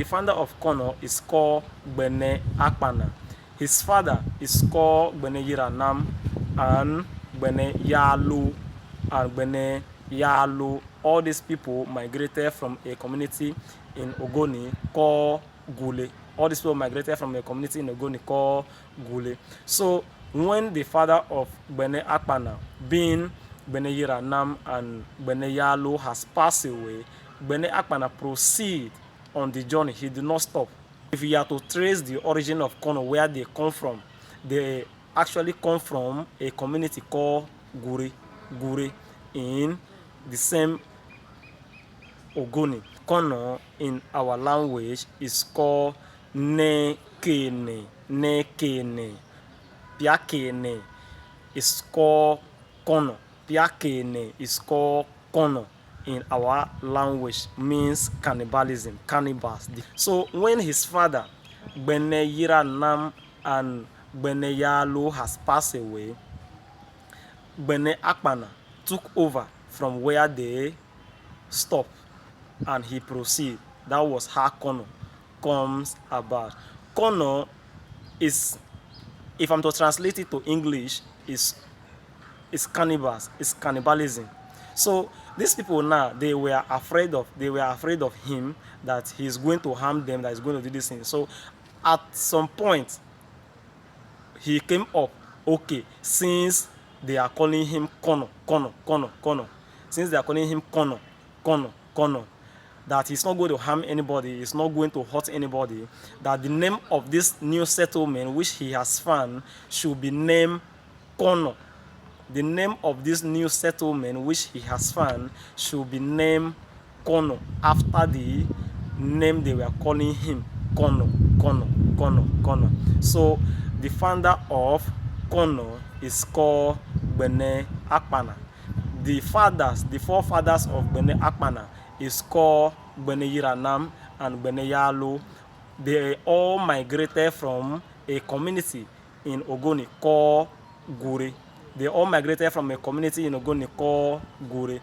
The founder of Kono is called Gbene Akpana. His father is called Gbene Yiranam and Gbene Yalu and Gbene Yalu. All these people migrated from a community in Ogoni called Gule. All these people migrated from a community in Ogoni called Gule. So when the father of Gbene Akpana, being Gbene Yiranam and Gbene Yalu, has passed away, Gbene Akpana proceed on the journey. He did not stop. If you are to trace the origin of Kono, where they come from, they actually come from a community called Gure in the same Ogoni. Kono in our language is called Nekene. Piakene is called Kono. Piakene is called Kono in our language, means cannibalism, cannibals. So when his father, Gbene Yiranam and Gbene Yalu, has passed away, Gbene Akpana took over from where they stopped and he proceeded. That was how Kono comes about. Kono is, if I'm to translate it to English, is cannibals, is cannibalism. So these people now, they were afraid of him, that he's going to harm them, that he's going to do this thing. So at some point he came up, okay, since they are calling him Kono, since they are calling him Kono, that he's not going to harm anybody, he's not going to hurt anybody, that the name of this new settlement which he has found should be named Kono. The name of this new settlement which he has found should be named Kono, after the name they were calling him, Kono. So the founder of Kono is called Gbene Akpana. The forefathers of Gbene Akpana is called Gbene Yiranam and Gbene Yalu. They all migrated from a community in Ogoni called Gure. They all migrated from a community in Ogoni called Gure.